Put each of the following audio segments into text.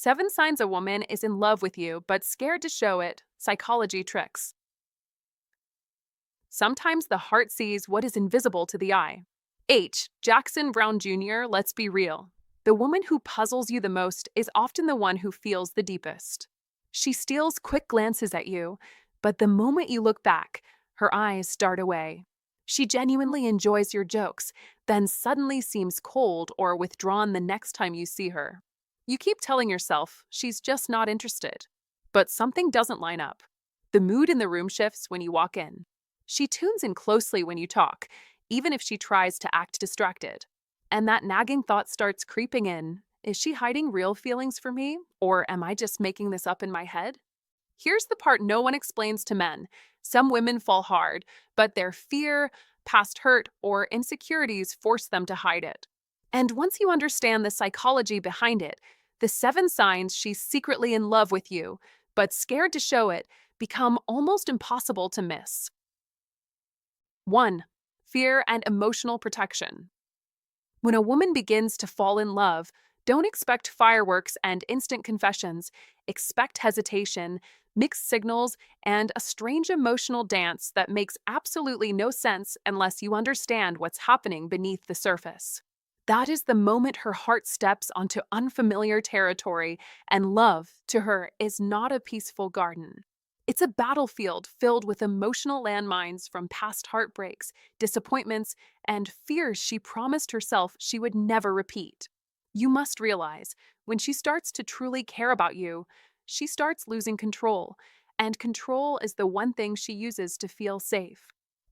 7 signs a woman is in love with you but scared to show it. Psychology tricks. Sometimes the heart sees what is invisible to the eye. H. Jackson Brown Jr., let's be real. The woman who puzzles you the most is often the one who feels the deepest. She steals quick glances at you, but the moment you look back, her eyes dart away. She genuinely enjoys your jokes, then suddenly seems cold or withdrawn the next time you see her. You keep telling yourself she's just not interested. But something doesn't line up. The mood in the room shifts when you walk in. She tunes in closely when you talk, even if she tries to act distracted. And that nagging thought starts creeping in. Is she hiding real feelings for me? Or am I just making this up in my head? Here's the part no one explains to men. Some women fall hard, but their fear, past hurt, or insecurities force them to hide it. And once you understand the psychology behind it, the 7 signs she's secretly in love with you, but scared to show it, become almost impossible to miss. 1. Fear and emotional protection. When a woman begins to fall in love, don't expect fireworks and instant confessions. Expect hesitation, mixed signals, and a strange emotional dance that makes absolutely no sense unless you understand what's happening beneath the surface. That is the moment her heart steps onto unfamiliar territory, and love, to her, is not a peaceful garden. It's a battlefield filled with emotional landmines from past heartbreaks, disappointments, and fears she promised herself she would never repeat. You must realize, when she starts to truly care about you, she starts losing control, and control is the one thing she uses to feel safe.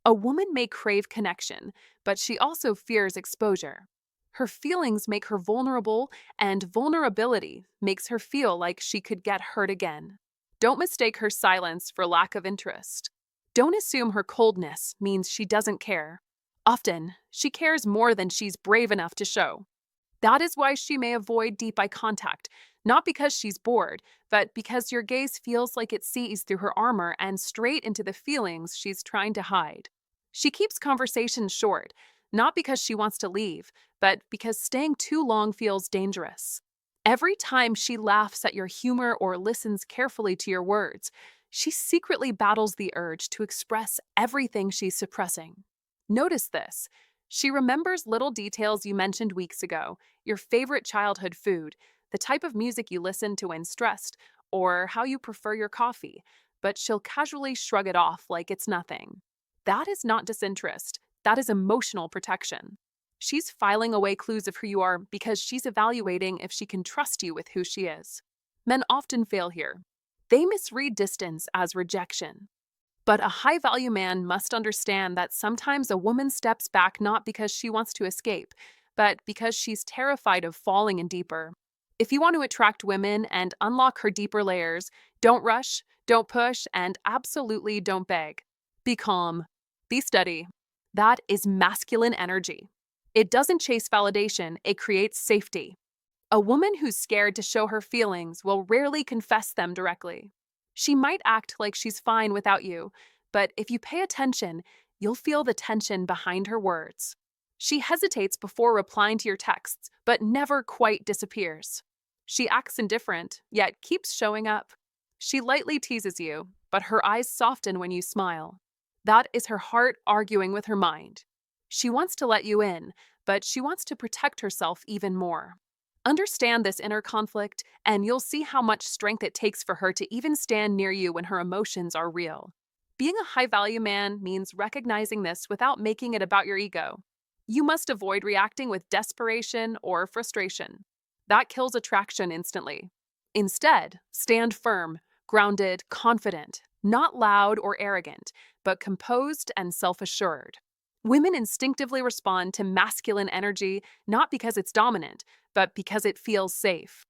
A woman may crave connection, but she also fears exposure. Her feelings make her vulnerable, and vulnerability makes her feel like she could get hurt again. Don't mistake her silence for lack of interest. Don't assume her coldness means she doesn't care. Often, she cares more than she's brave enough to show. That is why she may avoid deep eye contact, not because she's bored, but because your gaze feels like it sees through her armor and straight into the feelings she's trying to hide. She keeps conversations short, not because she wants to leave, but because staying too long feels dangerous. Every time she laughs at your humor or listens carefully to your words, she secretly battles the urge to express everything she's suppressing. Notice this. She remembers little details you mentioned weeks ago, your favorite childhood food, the type of music you listen to when stressed, or how you prefer your coffee, but she'll casually shrug it off like it's nothing. That is not disinterest, that is emotional protection. She's filing away clues of who you are because she's evaluating if she can trust you with who she is. Men often fail here. They misread distance as rejection. But a high-value man must understand that sometimes a woman steps back not because she wants to escape, but because she's terrified of falling in deeper. If you want to attract women and unlock her deeper layers, don't rush, don't push, and absolutely don't beg. Be calm. Be steady. That is masculine energy. It doesn't chase validation, it creates safety. A woman who's scared to show her feelings will rarely confess them directly. She might act like she's fine without you, but if you pay attention, you'll feel the tension behind her words. She hesitates before replying to your texts, but never quite disappears. She acts indifferent, yet keeps showing up. She lightly teases you, but her eyes soften when you smile. That is her heart arguing with her mind. She wants to let you in, but she wants to protect herself even more. Understand this inner conflict, and you'll see how much strength it takes for her to even stand near you when her emotions are real. Being a high-value man means recognizing this without making it about your ego. You must avoid reacting with desperation or frustration. That kills attraction instantly. Instead, stand firm, grounded, confident, not loud or arrogant, but composed and self-assured. Women instinctively respond to masculine energy not because it's dominant, but because it feels safe.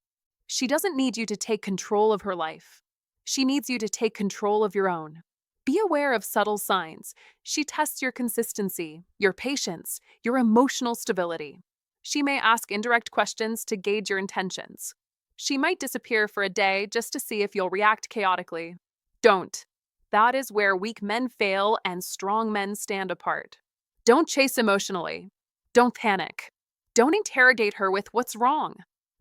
She doesn't need you to take control of her life. She needs you to take control of your own. Be aware of subtle signs. She tests your consistency, your patience, your emotional stability. She may ask indirect questions to gauge your intentions. She might disappear for a day just to see if you'll react chaotically. Don't. That is where weak men fail and strong men stand apart. Don't chase emotionally. Don't panic. Don't interrogate her with what's wrong.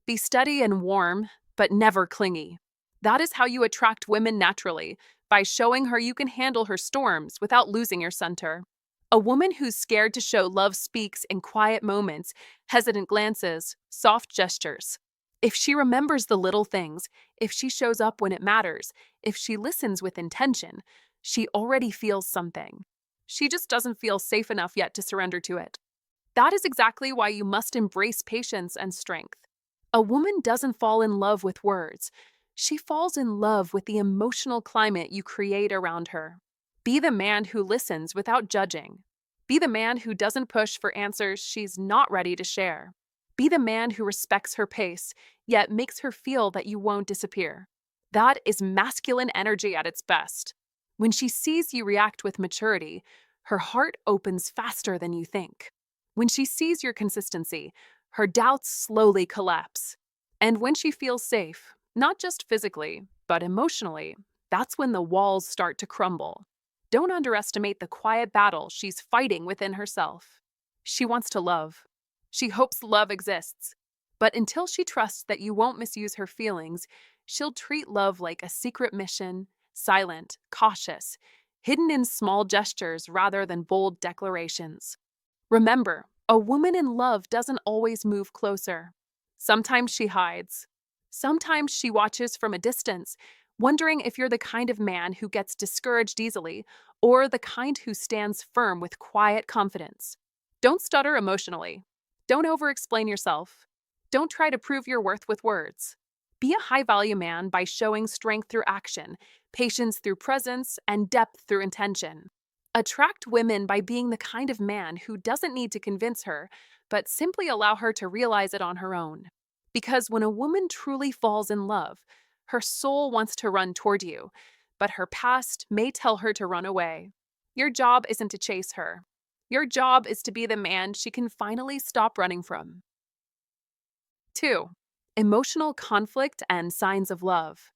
Be steady and warm, but never clingy. That is how you attract women naturally, by showing her you can handle her storms without losing your center. A woman who's scared to show love speaks in quiet moments, hesitant glances, soft gestures. If she remembers the little things, if she shows up when it matters, if she listens with intention, she already feels something. She just doesn't feel safe enough yet to surrender to it. That is exactly why you must embrace patience and strength. A woman doesn't fall in love with words. She falls in love with the emotional climate you create around her. Be the man who listens without judging. Be the man who doesn't push for answers she's not ready to share. Be the man who respects her pace, yet makes her feel that you won't disappear. That is masculine energy at its best. When she sees you react with maturity, her heart opens faster than you think. When she sees your consistency, her doubts slowly collapse. And when she feels safe, not just physically, but emotionally, that's when the walls start to crumble. Don't underestimate the quiet battle she's fighting within herself. She wants to love. She hopes love exists. But until she trusts that you won't misuse her feelings, she'll treat love like a secret mission, silent, cautious, hidden in small gestures rather than bold declarations. Remember, a woman in love doesn't always move closer. Sometimes she hides. Sometimes she watches from a distance, wondering if you're the kind of man who gets discouraged easily or the kind who stands firm with quiet confidence. Don't stutter emotionally. Don't over-explain yourself. Don't try to prove your worth with words. Be a high-value man by showing strength through action, patience through presence, and depth through intention. Attract women by being the kind of man who doesn't need to convince her, but simply allow her to realize it on her own. Because when a woman truly falls in love, her soul wants to run toward you, but her past may tell her to run away. Your job isn't to chase her. Your job is to be the man she can finally stop running from. 2. Emotional conflict and signs of love.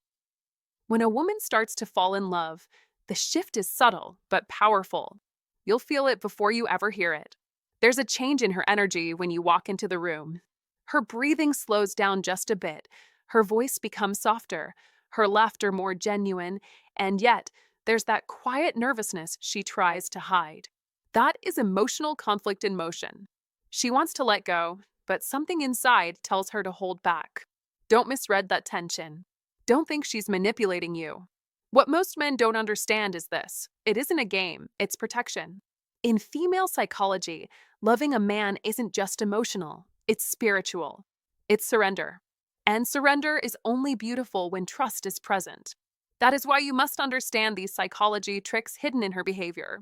When a woman starts to fall in love, the shift is subtle but powerful. You'll feel it before you ever hear it. There's a change in her energy when you walk into the room. Her breathing slows down just a bit, her voice becomes softer, her laughter more genuine, and yet there's that quiet nervousness she tries to hide. That is emotional conflict in motion. She wants to let go, but something inside tells her to hold back. Don't misread that tension. Don't think she's manipulating you. What most men don't understand is this: it isn't a game, it's protection. In female psychology, loving a man isn't just emotional, it's spiritual. It's surrender. And surrender is only beautiful when trust is present. That is why you must understand these psychology tricks hidden in her behavior.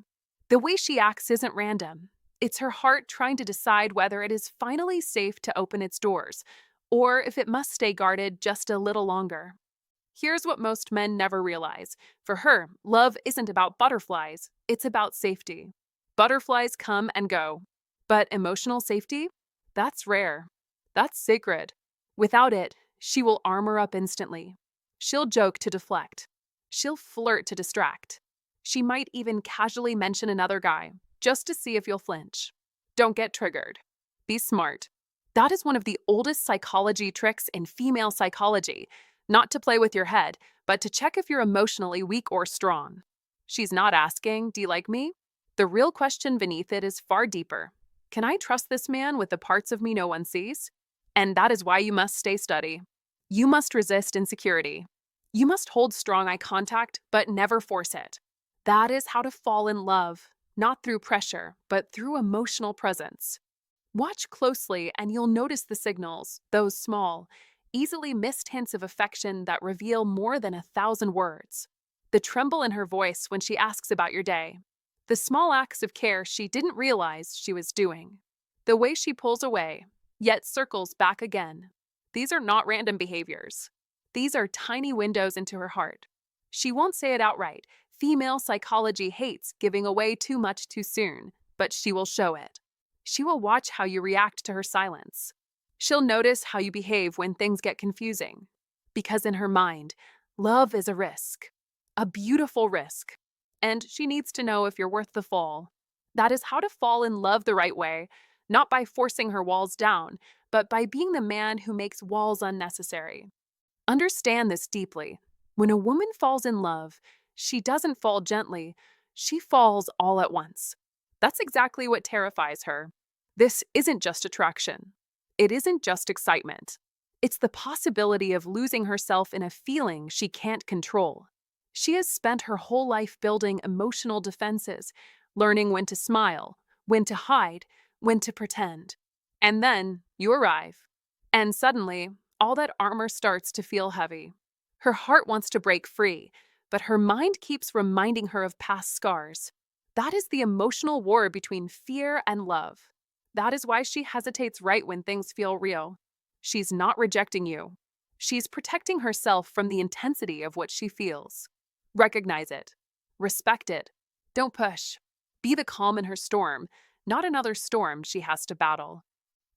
The way she acts isn't random. It's her heart trying to decide whether it is finally safe to open its doors, or if it must stay guarded just a little longer. Here's what most men never realize. For her, love isn't about butterflies, it's about safety. Butterflies come and go. But emotional safety? That's rare. That's sacred. Without it, she will armor up instantly. She'll joke to deflect. She'll flirt to distract. She might even casually mention another guy, just to see if you'll flinch. Don't get triggered. Be smart. That is one of the oldest psychology tricks in female psychology. Not to play with your head, but to check if you're emotionally weak or strong. She's not asking, "Do you like me?" The real question beneath it is far deeper. Can I trust this man with the parts of me no one sees? And that is why you must stay steady. You must resist insecurity. You must hold strong eye contact, but never force it. That is how to fall in love, not through pressure, but through emotional presence. Watch closely and you'll notice the signals, those small, easily missed hints of affection that reveal more than 1,000 words. The tremble in her voice when she asks about your day. The small acts of care she didn't realize she was doing. The way she pulls away, yet circles back again. These are not random behaviors. These are tiny windows into her heart. She won't say it outright. Female psychology hates giving away too much too soon, but she will show it. She will watch how you react to her silence. She'll notice how you behave when things get confusing. Because in her mind, love is a risk. A beautiful risk. And she needs to know if you're worth the fall. That is how to fall in love the right way, not by forcing her walls down, but by being the man who makes walls unnecessary. Understand this deeply. When a woman falls in love, she doesn't fall gently, she falls all at once. That's exactly what terrifies her. This isn't just attraction. It isn't just excitement. It's the possibility of losing herself in a feeling she can't control. She has spent her whole life building emotional defenses, learning when to smile, when to hide, when to pretend. And then you arrive. And suddenly, all that armor starts to feel heavy. Her heart wants to break free, but her mind keeps reminding her of past scars. That is the emotional war between fear and love. That is why she hesitates right when things feel real. She's not rejecting you. She's protecting herself from the intensity of what she feels. Recognize it. Respect it. Don't push. Be the calm in her storm, not another storm she has to battle.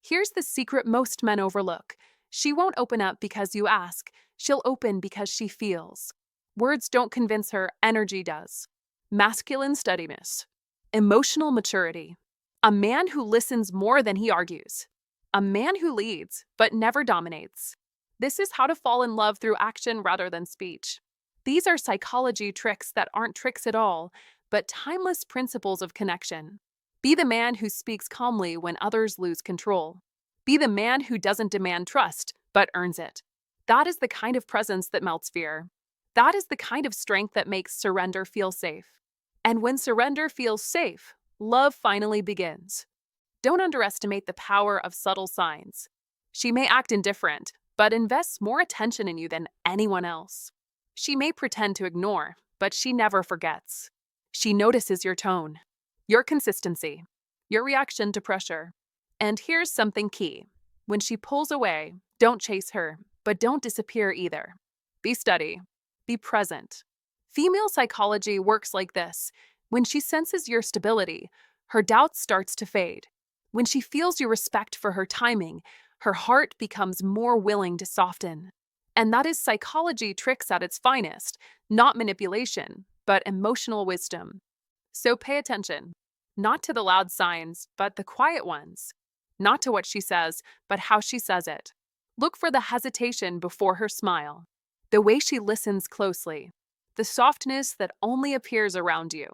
Here's the secret most men overlook. She won't open up because you ask. She'll open because she feels. Words don't convince her, energy does. Masculine steadiness. Emotional maturity. A man who listens more than he argues. A man who leads, but never dominates. This is how to fall in love through action rather than speech. These are psychology tricks that aren't tricks at all, but timeless principles of connection. Be the man who speaks calmly when others lose control. Be the man who doesn't demand trust, but earns it. That is the kind of presence that melts fear. That is the kind of strength that makes surrender feel safe. And when surrender feels safe, love finally begins. Don't underestimate the power of subtle signs. She may act indifferent, but invests more attention in you than anyone else. She may pretend to ignore, but she never forgets. She notices your tone, your consistency, your reaction to pressure. And here's something key. When she pulls away, don't chase her, but don't disappear either. Be steady. Be present. Female psychology works like this. When she senses your stability, her doubt starts to fade. When she feels your respect for her timing, her heart becomes more willing to soften. And that is psychology tricks at its finest, not manipulation, but emotional wisdom. So pay attention, not to the loud signs, but the quiet ones. Not to what she says, but how she says it. Look for the hesitation before her smile, the way she listens closely, the softness that only appears around you.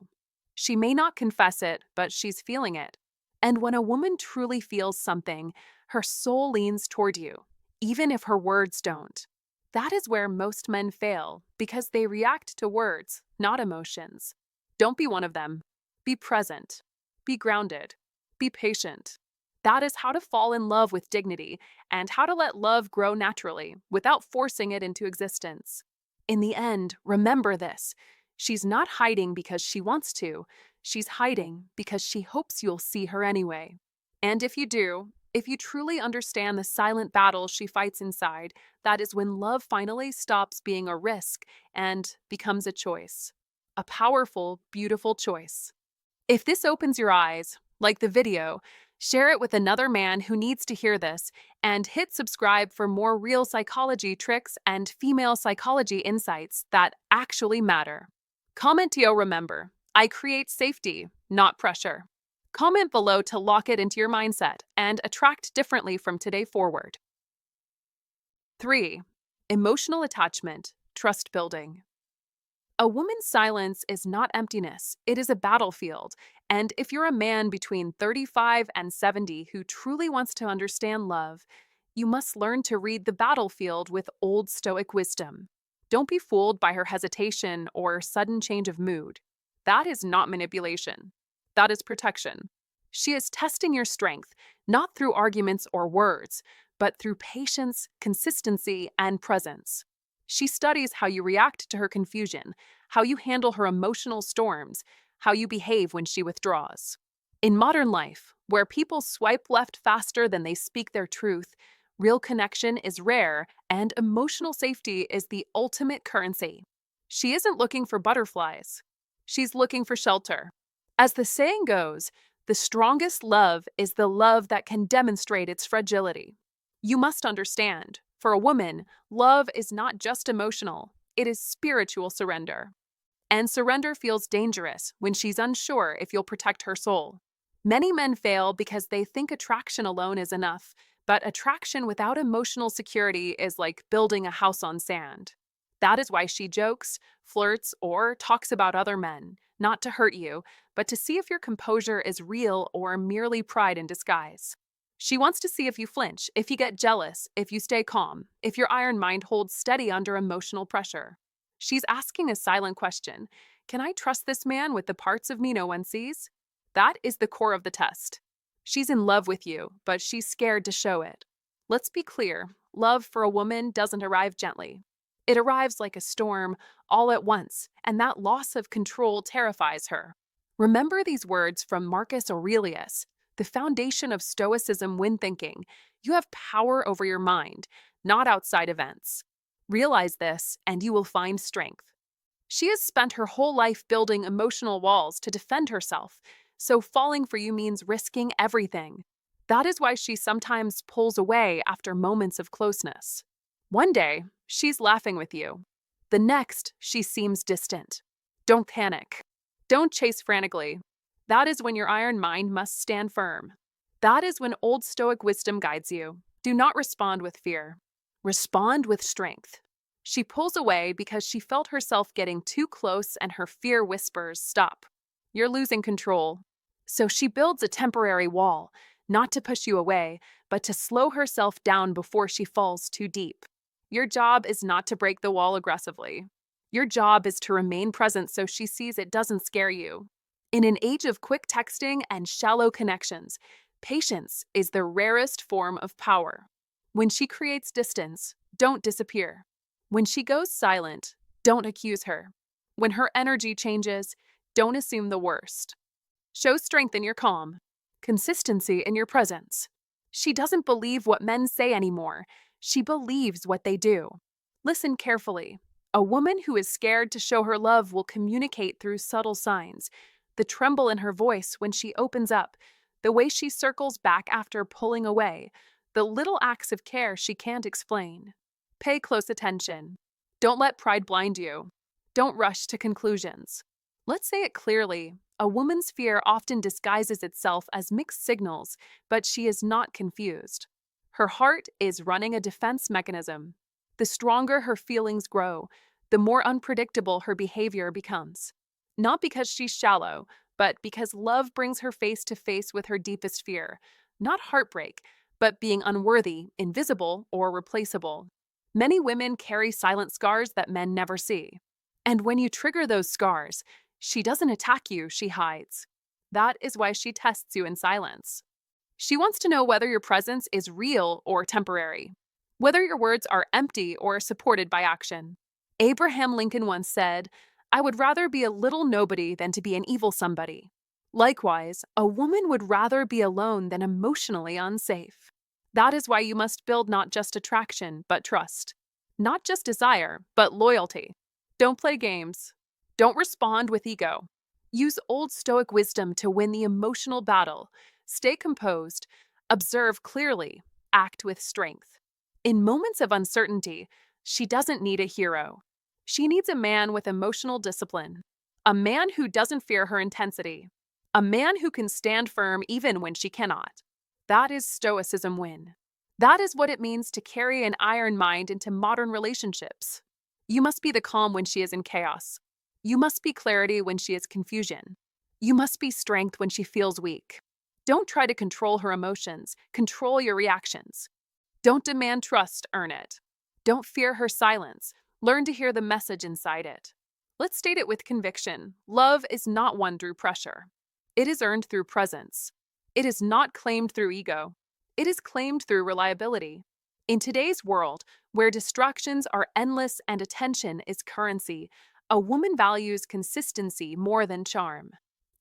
She may not confess it, but she's feeling it. And when a woman truly feels something, her soul leans toward you, even if her words don't. That is where most men fail, because they react to words, not emotions. Don't be one of them. Be present. Be grounded. Be patient. That is how to fall in love with dignity and how to let love grow naturally without forcing it into existence. In the end, remember this. She's not hiding because she wants to. She's hiding because she hopes you'll see her anyway. And if you do, if you truly understand the silent battle she fights inside, that is when love finally stops being a risk and becomes a choice. A powerful, beautiful choice. If this opens your eyes, like the video, share it with another man who needs to hear this, and hit subscribe for more real psychology tricks and female psychology insights that actually matter. Comment yo remember, I create safety, not pressure. Comment below to lock it into your mindset and attract differently from today forward. 3. Emotional attachment, trust building. A woman's silence is not emptiness, it is a battlefield. And if you're a man between 35 and 70 who truly wants to understand love, you must learn to read the battlefield with Old Stoic wisdom. Don't be fooled by her hesitation or sudden change of mood. That is not manipulation. That is protection. She is testing your strength, not through arguments or words, but through patience, consistency, and presence. She studies how you react to her confusion, how you handle her emotional storms, how you behave when she withdraws. In modern life, where people swipe left faster than they speak their truth, real connection is rare and emotional safety is the ultimate currency. She isn't looking for butterflies. She's looking for shelter. As the saying goes, the strongest love is the love that can demonstrate its fragility. You must understand, for a woman, love is not just emotional, it is spiritual surrender. And surrender feels dangerous when she's unsure if you'll protect her soul. Many men fail because they think attraction alone is enough, But attraction without emotional security is like building a house on sand. That is why she jokes, flirts, or talks about other men, not to hurt you, but to see if your composure is real or merely pride in disguise. She wants to see if you flinch, if you get jealous, if you stay calm, if your iron mind holds steady under emotional pressure. She's asking a silent question. Can I trust this man with the parts of me no one sees? That is the core of the test. She's in love with you, but she's scared to show it. Let's be clear, love for a woman doesn't arrive gently. It arrives like a storm, all at once, and that loss of control terrifies her. Remember these words from Marcus Aurelius, the foundation of Stoicism when thinking. You have power over your mind, not outside events. Realize this, and you will find strength. She has spent her whole life building emotional walls to defend herself, so falling for you means risking everything. That is why she sometimes pulls away after moments of closeness. One day, she's laughing with you. The next, she seems distant. Don't panic. Don't chase frantically. That is when your iron mind must stand firm. That is when Old Stoic wisdom guides you. Do not respond with fear. Respond with strength. She pulls away because she felt herself getting too close and her fear whispers, "Stop. You're losing control." So she builds a temporary wall, not to push you away, but to slow herself down before she falls too deep. Your job is not to break the wall aggressively. Your job is to remain present so she sees it doesn't scare you. In an age of quick texting and shallow connections, patience is the rarest form of power. When she creates distance, don't disappear. When she goes silent, don't accuse her. When her energy changes, don't assume the worst. Show strength in your calm, consistency in your presence. She doesn't believe what men say anymore. She believes what they do. Listen carefully. A woman who is scared to show her love will communicate through subtle signs. The tremble in her voice when she opens up, the way she circles back after pulling away, the little acts of care she can't explain. Pay close attention. Don't let pride blind you. Don't rush to conclusions. Let's say it clearly. A woman's fear often disguises itself as mixed signals, but she is not confused. Her heart is running a defense mechanism. The stronger her feelings grow, the more unpredictable her behavior becomes. Not because she's shallow, but because love brings her face to face with her deepest fear. Not heartbreak, but being unworthy, invisible, or replaceable. Many women carry silent scars that men never see. And when you trigger those scars, she doesn't attack you, she hides. That is why she tests you in silence. She wants to know whether your presence is real or temporary, whether your words are empty or supported by action. Abraham Lincoln once said, "I would rather be a little nobody than to be an evil somebody." Likewise, a woman would rather be alone than emotionally unsafe. That is why you must build not just attraction, but trust. Not just desire, but loyalty. Don't play games. Don't respond with ego. Use Old Stoic wisdom to win the emotional battle. Stay composed, observe clearly, act with strength. In moments of uncertainty, she doesn't need a hero. She needs a man with emotional discipline, a man who doesn't fear her intensity, a man who can stand firm even when she cannot. That is Stoicism win. That is what it means to carry an iron mind into modern relationships. You must be the calm when she is in chaos. You must be clarity when she is confusion. You must be strength when she feels weak. Don't try to control her emotions. Control your reactions. Don't demand trust, earn it. Don't fear her silence. Learn to hear the message inside it. Let's state it with conviction. Love is not won through pressure. It is earned through presence. It is not claimed through ego. It is claimed through reliability. In today's world, where distractions are endless and attention is currency, a woman values consistency more than charm.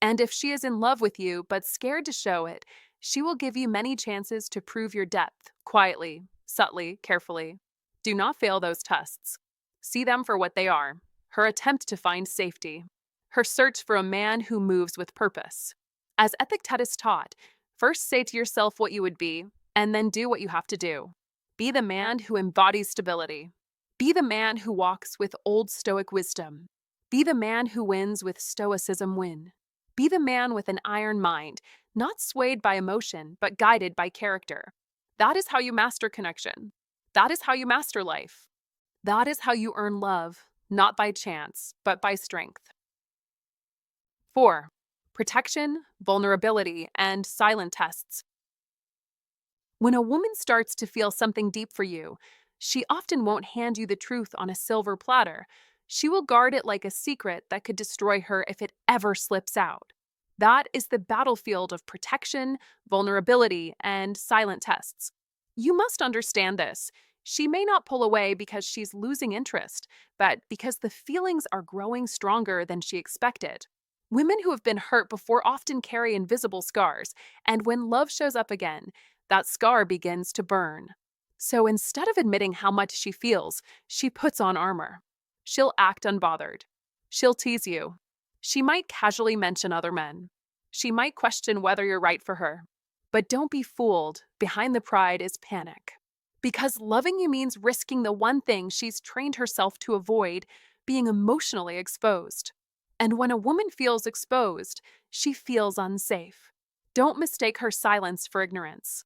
And if she is in love with you but scared to show it, she will give you many chances to prove your depth, quietly, subtly, carefully. Do not fail those tests. See them for what they are, her attempt to find safety, her search for a man who moves with purpose. As Epictetus taught, first say to yourself what you would be, and then do what you have to do. Be the man who embodies stability. Be the man who walks with Old Stoic wisdom. Be the man who wins with Stoicism win. Be the man with an iron mind, not swayed by emotion, but guided by character. That is how you master connection. That is how you master life. That is how you earn love, not by chance, but by strength. 4. Protection, vulnerability, and silent tests. When a woman starts to feel something deep for you, she often won't hand you the truth on a silver platter. She will guard it like a secret that could destroy her if it ever slips out. That is the battlefield of protection, vulnerability, and silent tests. You must understand this. She may not pull away because she's losing interest, but because the feelings are growing stronger than she expected. Women who have been hurt before often carry invisible scars, and when love shows up again, that scar begins to burn. So instead of admitting how much she feels, she puts on armor. She'll act unbothered. She'll tease you. She might casually mention other men. She might question whether you're right for her. But don't be fooled. Behind the pride is panic. Because loving you means risking the one thing she's trained herself to avoid, being emotionally exposed. And when a woman feels exposed, she feels unsafe. Don't mistake her silence for ignorance.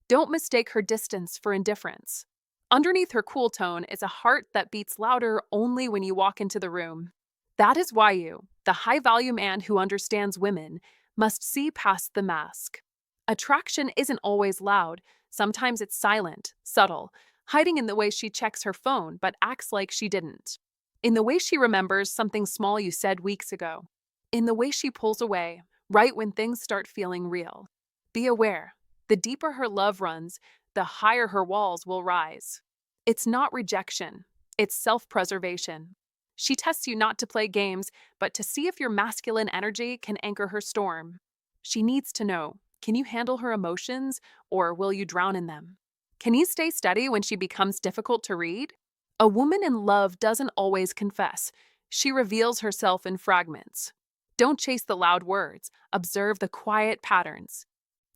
Don't mistake her distance for indifference. Underneath her cool tone is a heart that beats louder only when you walk into the room. That is why you, the high-value man who understands women, must see past the mask. Attraction isn't always loud. Sometimes it's silent, subtle, hiding in the way she checks her phone but acts like she didn't. In the way she remembers something small you said weeks ago. In the way she pulls away, right when things start feeling real. Be aware. The deeper her love runs, the higher her walls will rise. It's not rejection, it's self-preservation. She tests you not to play games, but to see if your masculine energy can anchor her storm. She needs to know, can you handle her emotions, or will you drown in them? Can you stay steady when she becomes difficult to read? A woman in love doesn't always confess. She reveals herself in fragments. Don't chase the loud words, observe the quiet patterns.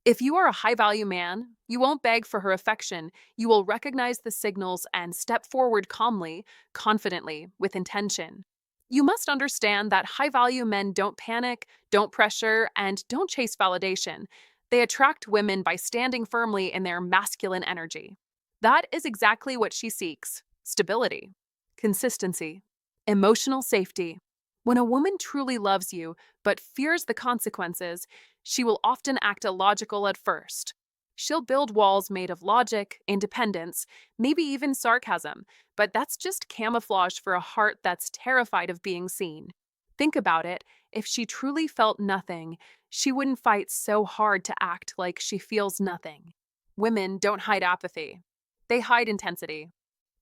If you are a high-value man, you won't beg for her affection. You will recognize the signals and step forward calmly, confidently, with intention. You must understand that high-value men don't panic, don't pressure, and don't chase validation. They attract women by standing firmly in their masculine energy. That is exactly what she seeks: stability, consistency, emotional safety. When a woman truly loves you but fears the consequences, she will often act illogical at first. She'll build walls made of logic, independence, maybe even sarcasm, but that's just camouflage for a heart that's terrified of being seen. Think about it. If she truly felt nothing, she wouldn't fight so hard to act like she feels nothing. Women don't hide apathy. They hide intensity.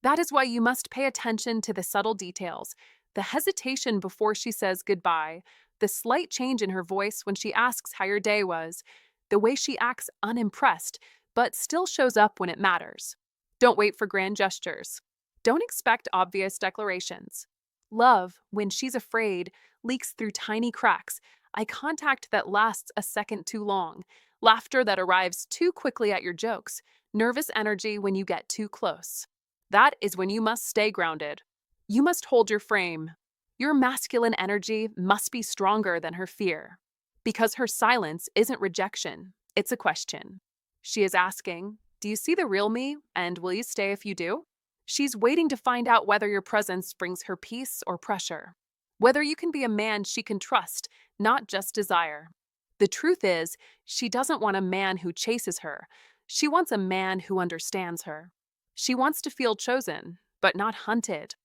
That is why you must pay attention to the subtle details, the hesitation before she says goodbye, the slight change in her voice when she asks how your day was, the way she acts unimpressed, but still shows up when it matters. Don't wait for grand gestures. Don't expect obvious declarations. Love, when she's afraid, leaks through tiny cracks, eye contact that lasts a second too long, laughter that arrives too quickly at your jokes, nervous energy when you get too close. That is when you must stay grounded. You must hold your frame. Your masculine energy must be stronger than her fear. Because her silence isn't rejection, it's a question. She is asking, do you see the real me, and will you stay if you do? She's waiting to find out whether your presence brings her peace or pressure. Whether you can be a man she can trust, not just desire. The truth is, she doesn't want a man who chases her. She wants a man who understands her. She wants to feel chosen, but not hunted.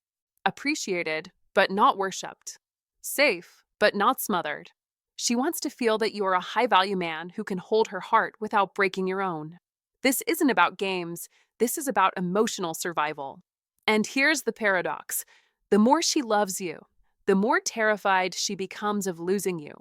Appreciated, but not worshipped. Safe, but not smothered. She wants to feel that you are a high-value man who can hold her heart without breaking your own. This isn't about games. This is about emotional survival. And here's the paradox. The more she loves you, the more terrified she becomes of losing you.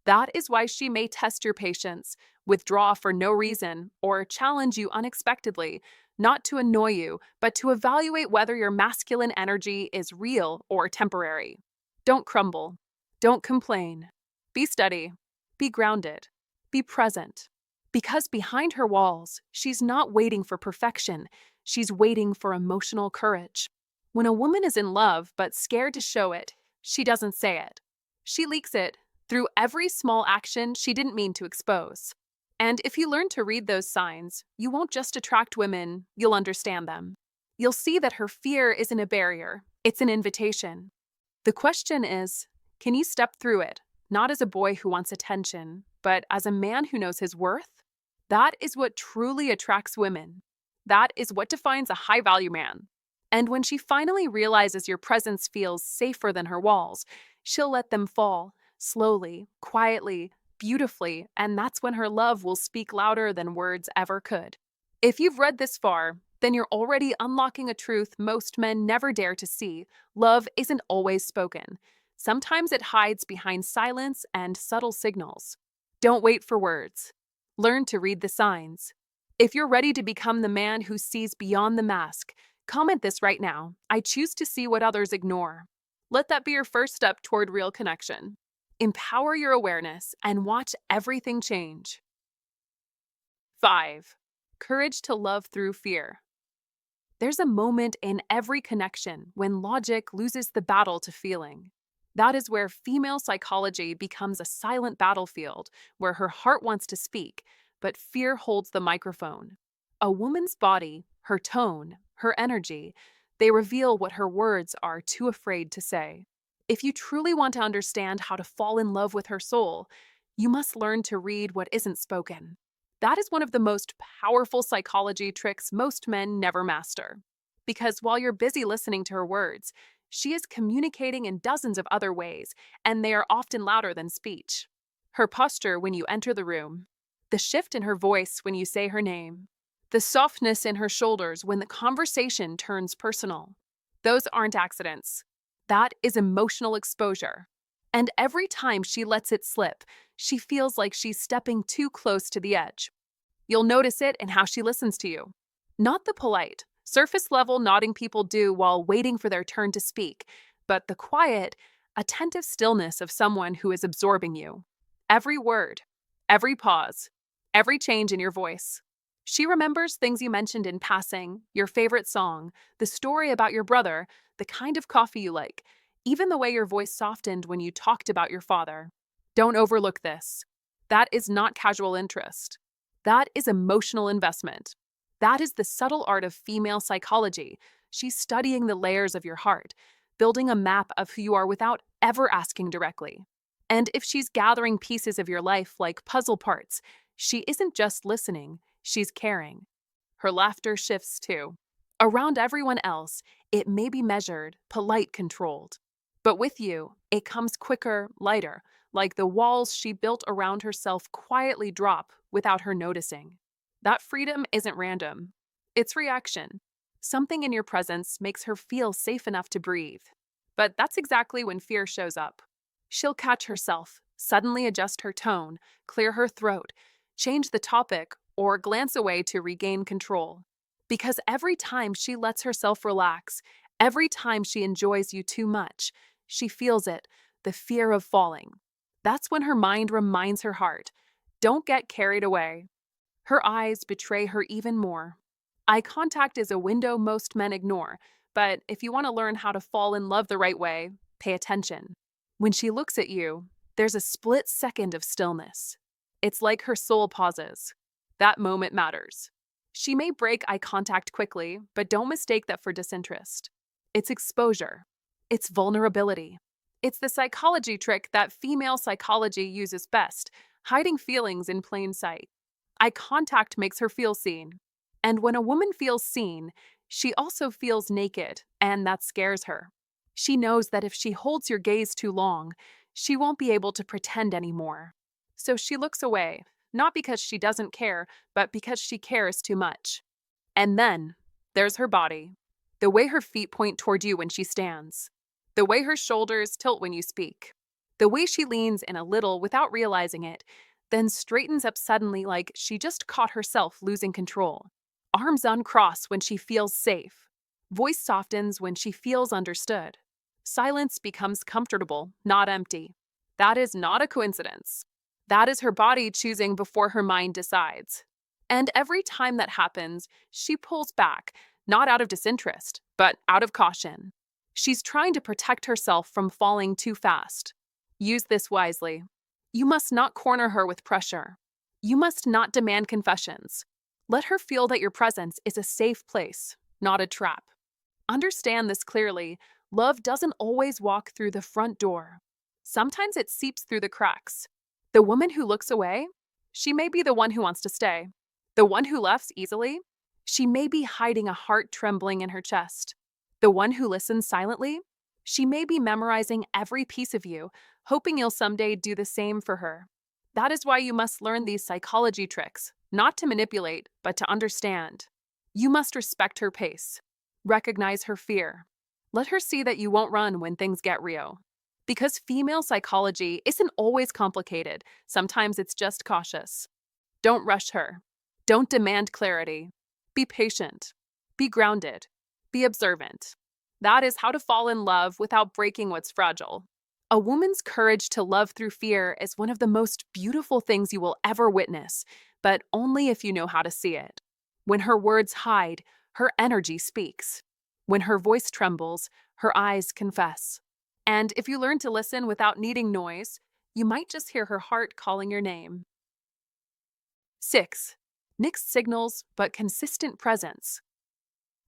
That is why she may test your patience, withdraw for no reason, or challenge you unexpectedly, not to annoy you, but to evaluate whether your masculine energy is real or temporary. Don't crumble. Don't complain. Be steady. Be grounded. Be present. Because behind her walls, she's not waiting for perfection. She's waiting for emotional courage. When a woman is in love but scared to show it, she doesn't say it. She leaks it through every small action she didn't mean to expose. And if you learn to read those signs, you won't just attract women, you'll understand them. You'll see that her fear isn't a barrier, it's an invitation. The question is, can you step through it, not as a boy who wants attention, but as a man who knows his worth? That is what truly attracts women. That is what defines a high value man. And when she finally realizes your presence feels safer than her walls, she'll let them fall, slowly, quietly, beautifully, and that's when her love will speak louder than words ever could. If you've read this far, then you're already unlocking a truth most men never dare to see. Love isn't always spoken. Sometimes it hides behind silence and subtle signals. Don't wait for words. Learn to read the signs. If you're ready to become the man who sees beyond the mask, comment this right now. I choose to see what others ignore. Let that be your first step toward real connection. Empower your awareness and watch everything change. 5. Courage to love through fear. There's a moment in every connection when logic loses the battle to feeling. That is where female psychology becomes a silent battlefield, where her heart wants to speak, but fear holds the microphone. A woman's body, her tone, her energy, they reveal what her words are too afraid to say. If you truly want to understand how to fall in love with her soul, you must learn to read what isn't spoken. That is one of the most powerful psychology tricks most men never master. Because while you're busy listening to her words, she is communicating in dozens of other ways, and they are often louder than speech. Her posture when you enter the room, the shift in her voice when you say her name, the softness in her shoulders when the conversation turns personal. Those aren't accidents. That is emotional exposure. And every time she lets it slip, she feels like she's stepping too close to the edge. You'll notice it in how she listens to you. Not the polite, surface level nodding people do while waiting for their turn to speak, but the quiet, attentive stillness of someone who is absorbing you. Every word, every pause, every change in your voice. She remembers things you mentioned in passing, your favorite song, the story about your brother, the kind of coffee you like, even the way your voice softened when you talked about your father. Don't overlook this. That is not casual interest. That is emotional investment. That is the subtle art of female psychology. She's studying the layers of your heart, building a map of who you are without ever asking directly. And if she's gathering pieces of your life like puzzle parts, she isn't just listening, she's caring. Her laughter shifts too. Around everyone else, it may be measured, polite, controlled. But with you, it comes quicker, lighter, like the walls she built around herself quietly drop without her noticing. That freedom isn't random. It's reaction. Something in your presence makes her feel safe enough to breathe. But that's exactly when fear shows up. She'll catch herself, suddenly adjust her tone, clear her throat, change the topic, or glance away to regain control. Because every time she lets herself relax, every time she enjoys you too much, she feels it, the fear of falling. That's when her mind reminds her heart, don't get carried away. Her eyes betray her even more. Eye contact is a window most men ignore, but if you want to learn how to fall in love the right way, pay attention. When she looks at you, there's a split second of stillness. It's like her soul pauses. That moment matters. She may break eye contact quickly, but don't mistake that for disinterest. It's exposure. It's vulnerability. It's the psychology trick that female psychology uses best, hiding feelings in plain sight. Eye contact makes her feel seen. And when a woman feels seen, she also feels naked, and that scares her. She knows that if she holds your gaze too long, she won't be able to pretend anymore. So she looks away, not because she doesn't care, but because she cares too much. And then, there's her body. The way her feet point toward you when she stands. The way her shoulders tilt when you speak. The way she leans in a little without realizing it, then straightens up suddenly like she just caught herself losing control. Arms uncross when she feels safe. Voice softens when she feels understood. Silence becomes comfortable, not empty. That is not a coincidence. That is her body choosing before her mind decides. And every time that happens, she pulls back, not out of disinterest, but out of caution. She's trying to protect herself from falling too fast. Use this wisely. You must not corner her with pressure. You must not demand confessions. Let her feel that your presence is a safe place, not a trap. Understand this clearly. Love doesn't always walk through the front door. Sometimes it seeps through the cracks. The woman who looks away, she may be the one who wants to stay. The one who laughs easily, she may be hiding a heart trembling in her chest. The one who listens silently, she may be memorizing every piece of you, hoping you'll someday do the same for her. That is why you must learn these psychology tricks, not to manipulate, but to understand. You must respect her pace. Recognize her fear. Let her see that you won't run when things get real. Because female psychology isn't always complicated, sometimes it's just cautious. Don't rush her. Don't demand clarity. Be patient. Be grounded. Be observant. That is how to fall in love without breaking what's fragile. A woman's courage to love through fear is one of the most beautiful things you will ever witness, but only if you know how to see it. When her words hide, her energy speaks. When her voice trembles, her eyes confess. And if you learn to listen without needing noise, you might just hear her heart calling your name. 6. Mixed signals but consistent presence.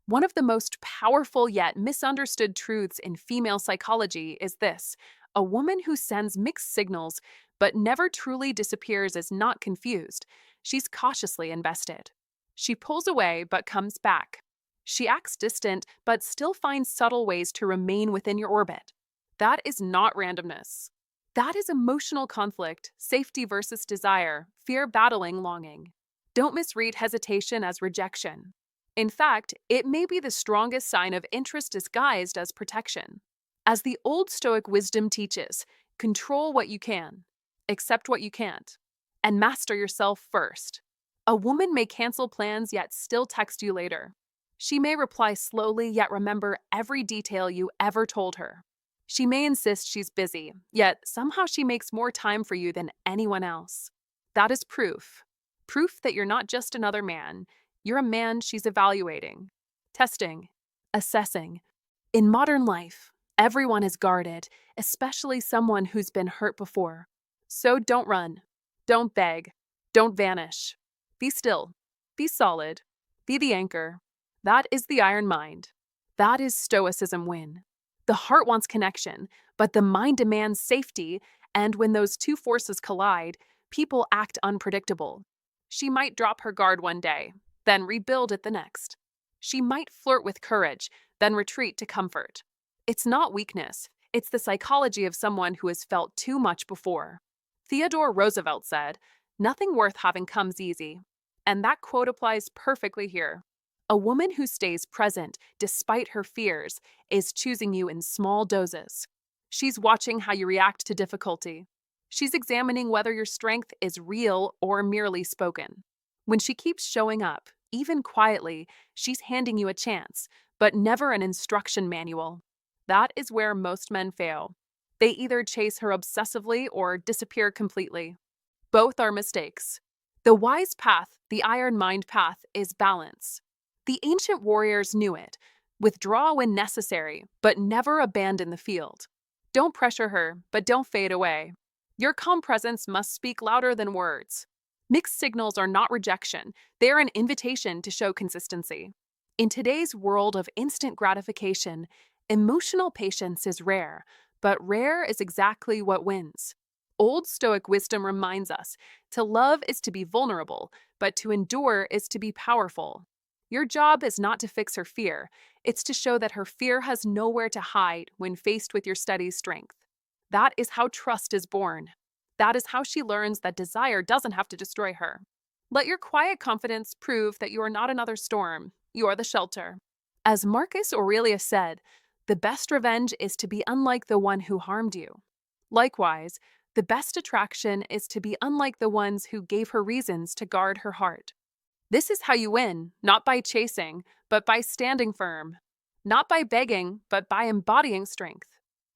One of the most powerful yet misunderstood truths in female psychology is this: a woman who sends mixed signals but never truly disappears is not confused. She's cautiously invested. She pulls away but comes back. She acts distant but still finds subtle ways to remain within your orbit. That is not randomness. That is emotional conflict, safety versus desire, fear battling longing. Don't misread hesitation as rejection. In fact, it may be the strongest sign of interest disguised as protection. As the Old Stoic wisdom teaches, control what you can, accept what you can't, and master yourself first. A woman may cancel plans yet still text you later. She may reply slowly yet remember every detail you ever told her. She may insist she's busy, yet somehow she makes more time for you than anyone else. That is proof. Proof that you're not just another man. You're a man she's evaluating, testing, assessing. In modern life, everyone is guarded, especially someone who's been hurt before. So don't run. Don't beg. Don't vanish. Be still. Be solid. Be the anchor. That is the iron mind. That is Stoicism win. The heart wants connection, but the mind demands safety, and when those two forces collide, people act unpredictable. She might drop her guard one day, then rebuild it the next. She might flirt with courage, then retreat to comfort. It's not weakness, it's the psychology of someone who has felt too much before. Theodore Roosevelt said, "Nothing worth having comes easy." And that quote applies perfectly here. A woman who stays present despite her fears is choosing you in small doses. She's watching how you react to difficulty. She's examining whether your strength is real or merely spoken. When she keeps showing up, even quietly, she's handing you a chance, but never an instruction manual. That is where most men fail. They either chase her obsessively or disappear completely. Both are mistakes. The wise path, the iron mind path, is balance. The ancient warriors knew it. Withdraw when necessary, but never abandon the field. Don't pressure her, but don't fade away. Your calm presence must speak louder than words. Mixed signals are not rejection, they are an invitation to show consistency. In today's world of instant gratification, emotional patience is rare, but rare is exactly what wins. Old Stoic wisdom reminds us, to love is to be vulnerable, but to endure is to be powerful. Your job is not to fix her fear, it's to show that her fear has nowhere to hide when faced with your steady strength. That is how trust is born. That is how she learns that desire doesn't have to destroy her. Let your quiet confidence prove that you are not another storm, you are the shelter. As Marcus Aurelius said, the best revenge is to be unlike the one who harmed you. Likewise, the best attraction is to be unlike the ones who gave her reasons to guard her heart. This is how you win, not by chasing, but by standing firm. Not by begging, but by embodying strength.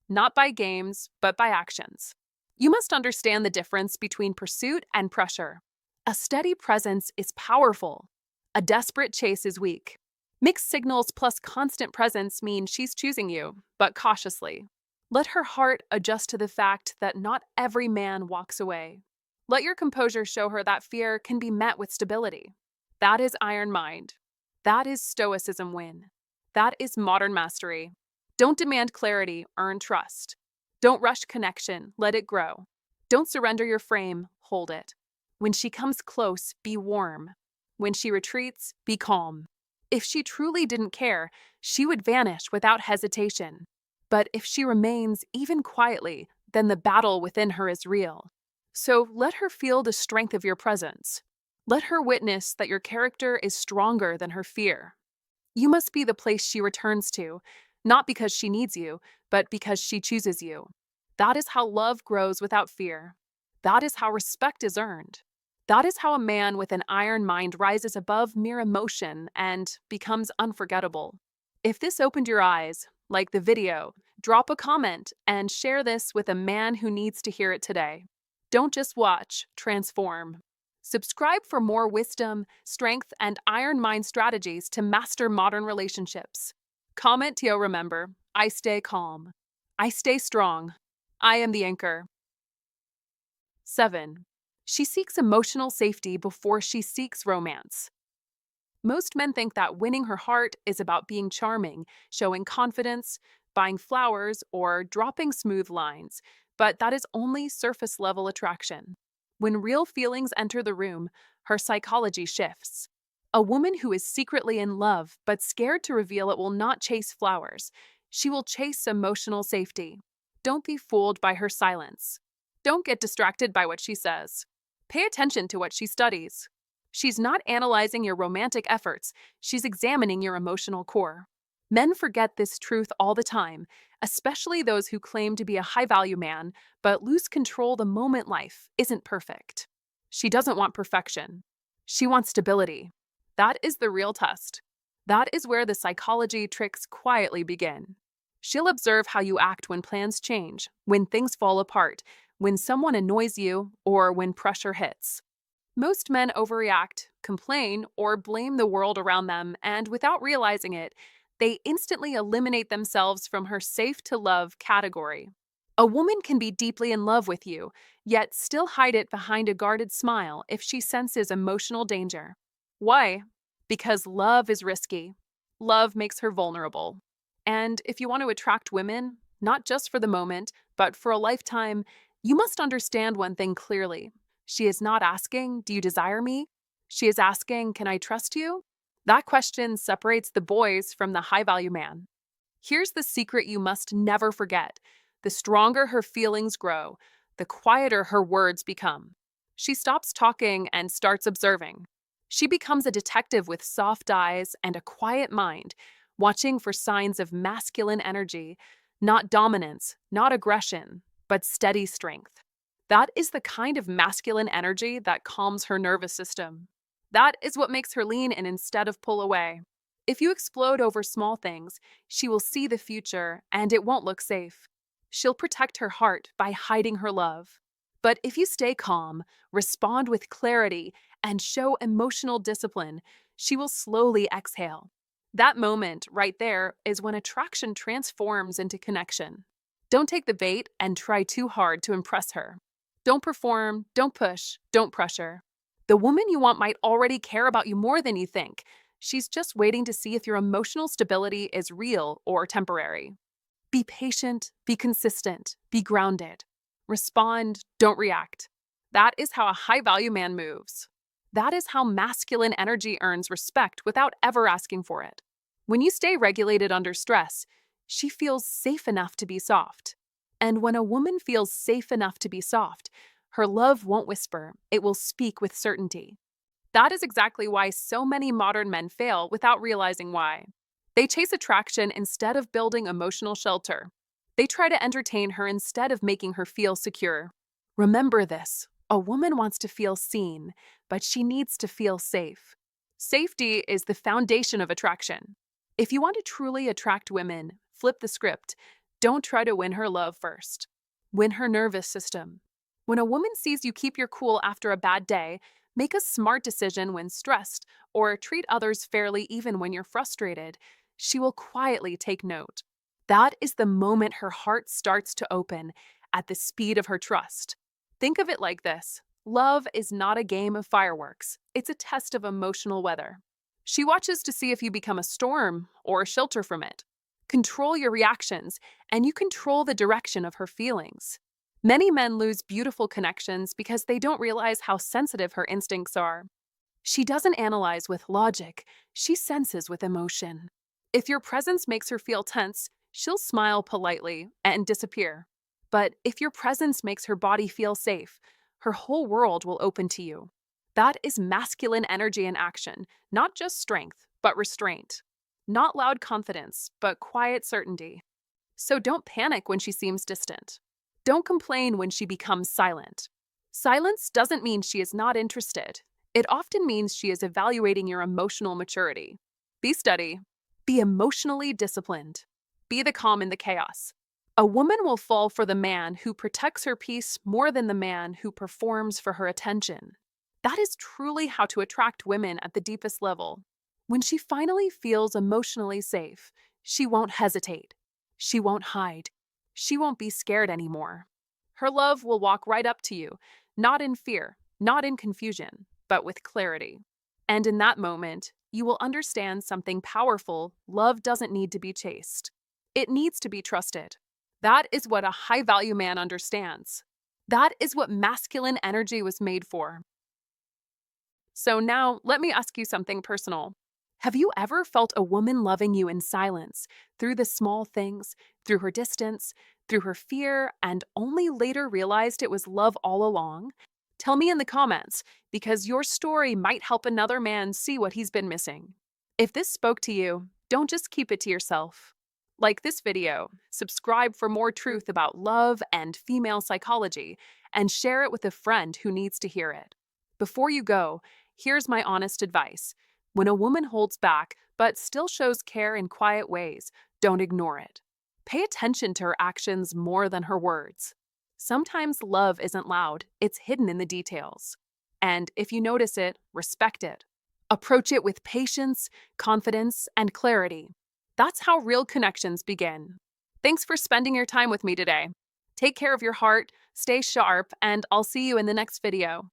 Not by games, but by actions. You must understand the difference between pursuit and pressure. A steady presence is powerful. A desperate chase is weak. Mixed signals plus constant presence mean she's choosing you, but cautiously. Let her heart adjust to the fact that not every man walks away. Let your composure show her that fear can be met with stability. That is iron mind. That is Stoicism win. That is modern mastery. Don't demand clarity, earn trust. Don't rush connection, let it grow. Don't surrender your frame, hold it. When she comes close, be warm. When she retreats, be calm. If she truly didn't care, she would vanish without hesitation. But if she remains, even quietly, then the battle within her is real. So let her feel the strength of your presence. Let her witness that your character is stronger than her fear. You must be the place she returns to, not because she needs you, but because she chooses you. That is how love grows without fear. That is how respect is earned. That is how a man with an iron mind rises above mere emotion and becomes unforgettable. If this opened your eyes, like the video, drop a comment and share this with a man who needs to hear it today. Don't just watch, transform. Subscribe for more wisdom, strength, and iron mind strategies to master modern relationships. Comment till remember, I stay calm. I stay strong. I am the anchor. 7. She seeks emotional safety before she seeks romance. Most men think that winning her heart is about being charming, showing confidence, buying flowers, or dropping smooth lines, but that is only surface level attraction. When real feelings enter the room, her psychology shifts. A woman who is secretly in love but scared to reveal it will not chase flowers. She will chase emotional safety. Don't be fooled by her silence. Don't get distracted by what she says. Pay attention to what she studies. She's not analyzing your romantic efforts, she's examining your emotional core. Men forget this truth all the time, especially those who claim to be a high-value man, but lose control the moment life isn't perfect. She doesn't want perfection. She wants stability. That is the real test. That is where the psychology tricks quietly begin. She'll observe how you act when plans change, when things fall apart, when someone annoys you, or when pressure hits. Most men overreact, complain, or blame the world around them, and without realizing it, they instantly eliminate themselves from her safe to love category. A woman can be deeply in love with you, yet still hide it behind a guarded smile if she senses emotional danger. Why? Because love is risky. Love makes her vulnerable. And if you want to attract women, not just for the moment, but for a lifetime, you must understand one thing clearly. She is not asking, "Do you desire me?" She is asking, "Can I trust you?" That question separates the boys from the high-value man. Here's the secret you must never forget. The stronger her feelings grow, the quieter her words become. She stops talking and starts observing. She becomes a detective with soft eyes and a quiet mind, watching for signs of masculine energy, not dominance, not aggression, but steady strength. That is the kind of masculine energy that calms her nervous system. That is what makes her lean in instead of pull away. If you explode over small things, she will see the future and it won't look safe. She'll protect her heart by hiding her love. But if you stay calm, respond with clarity, and show emotional discipline, she will slowly exhale. That moment right there is when attraction transforms into connection. Don't take the bait and try too hard to impress her. Don't perform, don't push, don't pressure. The woman you want might already care about you more than you think. She's just waiting to see if your emotional stability is real or temporary. Be patient, be consistent, be grounded. Respond, don't react. That is how a high-value man moves. That is how masculine energy earns respect without ever asking for it. When you stay regulated under stress, she feels safe enough to be soft. And when a woman feels safe enough to be soft, her love won't whisper, it will speak with certainty. That is exactly why so many modern men fail without realizing why. They chase attraction instead of building emotional shelter. They try to entertain her instead of making her feel secure. Remember this, a woman wants to feel seen, but she needs to feel safe. Safety is the foundation of attraction. If you want to truly attract women, flip the script. Don't try to win her love first. Win her nervous system. When a woman sees you keep your cool after a bad day, make a smart decision when stressed, or treat others fairly even when you're frustrated, she will quietly take note. That is the moment her heart starts to open, at the speed of her trust. Think of it like this. Love is not a game of fireworks, it's a test of emotional weather. She watches to see if you become a storm or shelter from it. Control your reactions, and you control the direction of her feelings. Many men lose beautiful connections because they don't realize how sensitive her instincts are. She doesn't analyze with logic, she senses with emotion. If your presence makes her feel tense, she'll smile politely and disappear. But if your presence makes her body feel safe, her whole world will open to you. That is masculine energy in action, not just strength, but restraint. Not loud confidence, but quiet certainty. So don't panic when she seems distant. Don't complain when she becomes silent. Silence doesn't mean she is not interested. It often means she is evaluating your emotional maturity. Be steady. Be emotionally disciplined. Be the calm in the chaos. A woman will fall for the man who protects her peace more than the man who performs for her attention. That is truly how to attract women at the deepest level. When she finally feels emotionally safe, she won't hesitate. She won't hide. She won't be scared anymore. Her love will walk right up to you, not in fear, not in confusion, but with clarity. And in that moment, you will understand something powerful. Love doesn't need to be chased. It needs to be trusted. That is what a high-value man understands. That is what masculine energy was made for. So now, let me ask you something personal. Have you ever felt a woman loving you in silence, through the small things, through her distance, through her fear, and only later realized it was love all along? Tell me in the comments, because your story might help another man see what he's been missing. If this spoke to you, don't just keep it to yourself. Like this video, subscribe for more truth about love and female psychology, and share it with a friend who needs to hear it. Before you go, here's my honest advice. When a woman holds back, but still shows care in quiet ways, don't ignore it. Pay attention to her actions more than her words. Sometimes love isn't loud, it's hidden in the details. And if you notice it, respect it. Approach it with patience, confidence, and clarity. That's how real connections begin. Thanks for spending your time with me today. Take care of your heart, stay sharp, and I'll see you in the next video.